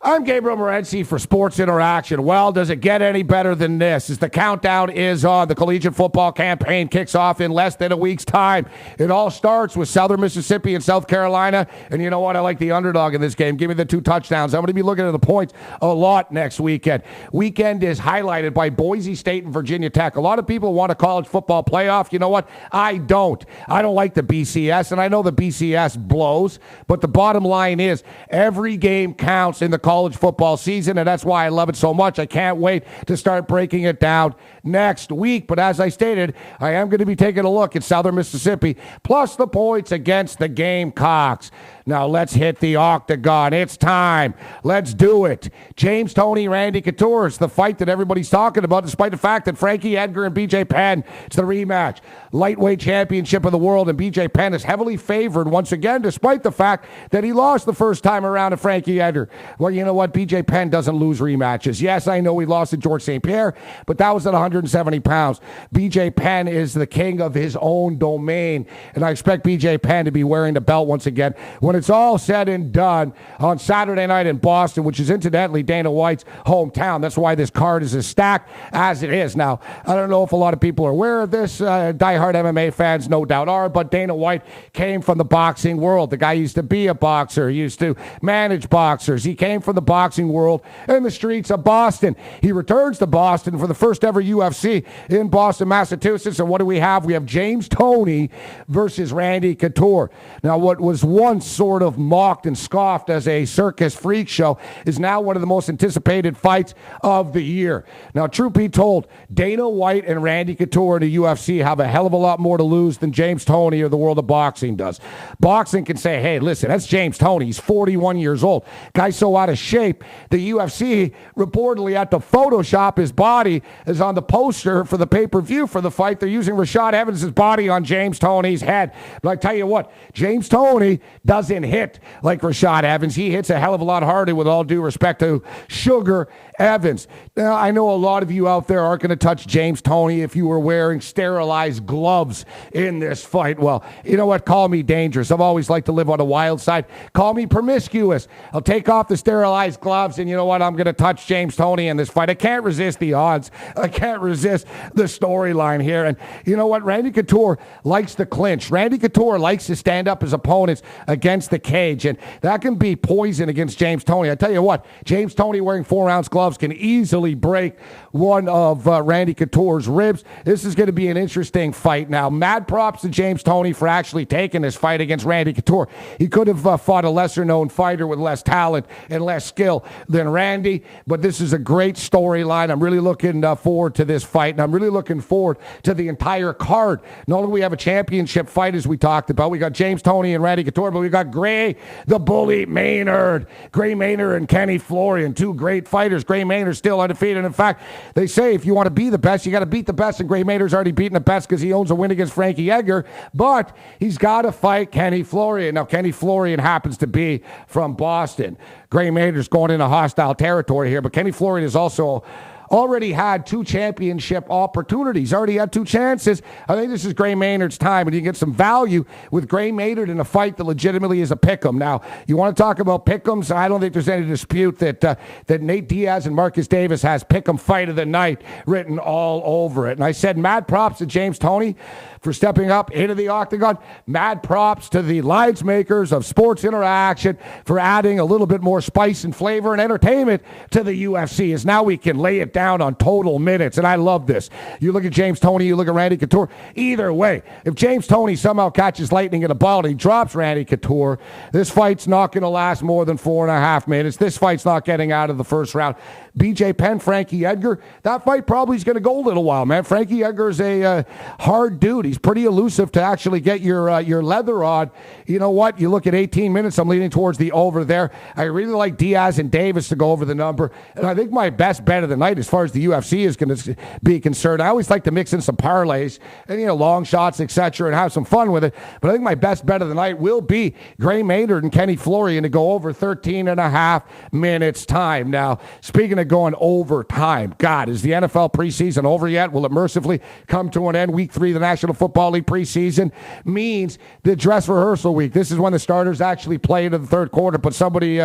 I'm Gabriel Morency for Sports Interaction. Well, does it get any better than this? As the countdown is on, the collegiate football campaign kicks off in less than a week's time. It all starts with Southern Mississippi and South Carolina. And you know what? I like the underdog in this game. Give me the 2 touchdowns. I'm going to be looking at the points a lot next weekend. Weekend is highlighted by Boise State and Virginia Tech. A lot of people want a college football playoff. You know what? I don't. I don't like the BCS, and I know the BCS blows. But the bottom line is every game counts in the college football season, and that's why I love it so much. I can't wait to start breaking it down next week. But as I stated, I am going to be taking a look at Southern Mississippi, plus the points against the Gamecocks. Now let's hit the octagon. It's time. Let's do it. James Toney, Randy Couture. It's the fight that everybody's talking about, despite the fact that Frankie Edgar and BJ Penn, it's the rematch. Lightweight championship of the world, and BJ Penn is heavily favored once again, despite the fact that he lost the first time around to Frankie Edgar. Well, you know what? BJ Penn doesn't lose rematches. Yes, I know he lost to George St. Pierre, but that was at 170 pounds. BJ Penn is the king of his own domain, and I expect BJ Penn to be wearing the belt once again when it's all said and done on Saturday night in Boston, which is incidentally Dana White's hometown. That's why this card is as stacked as it is. Now, I don't know if a lot of people are aware of this. Diehard MMA fans no doubt are, but Dana White came from the boxing world. The guy used to be a boxer, used to manage boxers. He came from the boxing world in the streets of Boston. He returns to Boston for the first ever UFC in Boston, Massachusetts. And what do we have? We have James Toney versus Randy Couture. Now, what was once sort of mocked and scoffed as a circus freak show is now one of the most anticipated fights of the year. Now, truth be told, Dana White and Randy Couture in the UFC have a hell of a lot more to lose than James Toney or the world of boxing does. Boxing can say, hey, listen, that's James Toney. He's 41 years old. Guy's so out of shape. The UFC reportedly had to Photoshop his body as on the poster for the pay-per-view for the fight. They're using Rashad Evans' body on James Toney's head. But I tell you what, James Toney doesn't hit like Rashad Evans. He hits a hell of a lot harder, with all due respect to Sugar Evans. Now, I know a lot of you out there aren't going to touch James Toney if you were wearing sterilized gloves in this fight. Well, you know what? Call me dangerous. I've always liked to live on the wild side. Call me promiscuous. I'll take off the sterilized gloves, and you know what? I'm going to touch James Toney in this fight. I can't resist the odds. I can't resist the storyline here. And you know what? Randy Couture likes to clinch. Randy Couture likes to stand up his opponents against the cage, and that can be poison against James Toney. I tell you what, James Toney wearing 4-ounce gloves can easily break one of Randy Couture's ribs. This is going to be an interesting fight. Now, mad props to James Toney for actually taking this fight against Randy Couture. He could have fought a lesser-known fighter with less talent and less skill than Randy, but this is a great storyline. I'm really looking forward to this fight, and I'm really looking forward to the entire card. Not only do we have a championship fight, as we talked about, we got James Toney and Randy Couture, but we got Gray the Bully Maynard. Gray Maynard and Kenny Florian, 2 great fighters. Gray Maynard still undefeated. In fact, they say if you want to be the best, you got to beat the best, and Gray Maynard's already beaten the best because he owns a win against Frankie Edgar, but he's got to fight Kenny Florian. Now, Kenny Florian happens to be from Boston. Gray Maynard's going into hostile territory here, but Kenny Florian is also already had 2 championship opportunities, already had 2 chances. I think this is Gray Maynard's time, and you can get some value with Gray Maynard in a fight that legitimately is a pick'em. Now, you want to talk about pick'ems? I don't think there's any dispute that Nate Diaz and Marcus Davis has pick'em fight of the night written all over it. And I said mad props to James Toney for stepping up into the octagon. Mad props to the lines makers of Sports Interaction for adding a little bit more spice and flavor and entertainment to the UFC, as now we can lay it down on total minutes, and I love this. You look at James Toney, you look at Randy Couture. Either way, if James Toney somehow catches lightning in a bottle and he drops Randy Couture, this fight's not going to last more than 4.5 minutes. This fight's not getting out of the first round. BJ Penn, Frankie Edgar, that fight probably is going to go a little while, man. Frankie Edgar's a hard dude. He's pretty elusive to actually get your leather on. You know what? You look at 18 minutes, I'm leaning towards the over there. I really like Diaz and Davis to go over the number, and I think my best bet of the night is far as the UFC is going to be concerned. I always like to mix in some parlays and, long shots, etc., and have some fun with it. But I think my best bet of the night will be Gray Maynard and Kenny Florian to go over 13 and a half minutes time. Now, speaking of going over time, God, is the NFL preseason over yet? Will it mercifully come to an end? Week 3 of the National Football League preseason means the dress rehearsal week. This is when the starters actually play into the third quarter. But somebody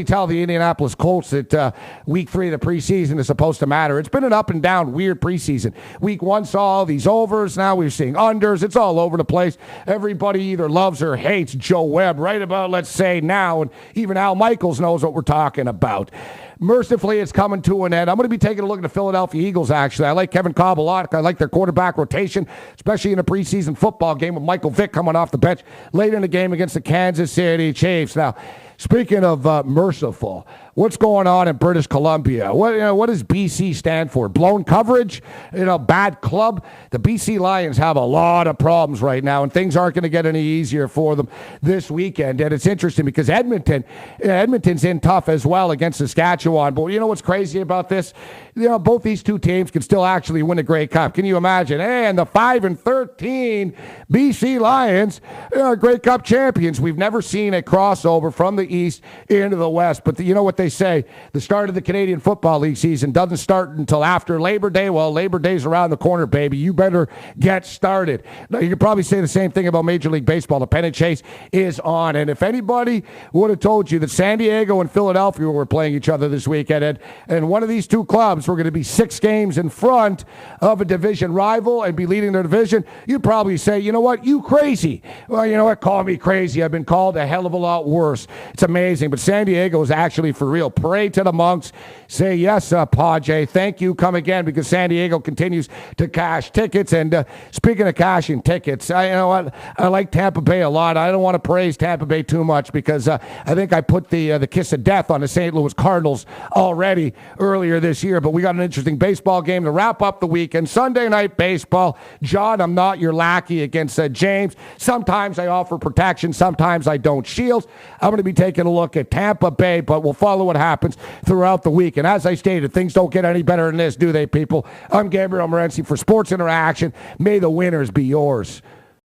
tell the Indianapolis Colts that week 3 of the preseason is supposed to matter. It's been an up and down, weird preseason. Week 1 saw all these overs. Now we're seeing unders. It's all over the place. Everybody either loves or hates Joe Webb right about, let's say, now. And even Al Michaels knows what we're talking about. Mercifully, it's coming to an end. I'm going to be taking a look at the Philadelphia Eagles, actually. I like Kevin Cobb a lot. I like their quarterback rotation, especially in a preseason football game with Michael Vick coming off the bench late in the game against the Kansas City Chiefs. Now, speaking of merciful, what's going on in British Columbia? What does BC stand for? Blown coverage? Bad club? The BC Lions have a lot of problems right now, and things aren't going to get any easier for them this weekend. And it's interesting because Edmonton's in tough as well against Saskatchewan. But you know what's crazy about this? Both these two teams can still actually win the Grey Cup. Can you imagine? And the 5-13 BC Lions are Grey Cup champions. We've never seen a crossover from the East into the West. But you know what they say? The start of the Canadian Football League season doesn't start until after Labor Day. Well, Labor Day's around the corner, baby. You better get started. Now, you could probably say the same thing about Major League Baseball. The pennant chase is on. And if anybody would have told you that San Diego and Philadelphia were playing each other this weekend, and one of these two clubs were going to be 6 games in front of a division rival and be leading their division, you'd probably say, you know what, you crazy. Well, you know what, call me crazy. I've been called a hell of a lot worse. It's amazing. But San Diego is actually for real. Pray to the monks. Say yes, Padre. Thank you. Come again, because San Diego continues to cash tickets. And speaking of cashing tickets, you know what? I like Tampa Bay a lot. I don't want to praise Tampa Bay too much because I think I put the kiss of death on the St. Louis Cardinals already earlier this year. But we got an interesting baseball game to wrap up the weekend. Sunday night baseball. John, I'm not your lackey against James. Sometimes I offer protection. Sometimes I don't. Shields. I'm going to be taking a look at Tampa Bay, but we'll follow what happens throughout the week. And as I stated, things don't get any better than this, do they, people? I'm Gabriel Morency for Sports Interaction. May the winners be yours.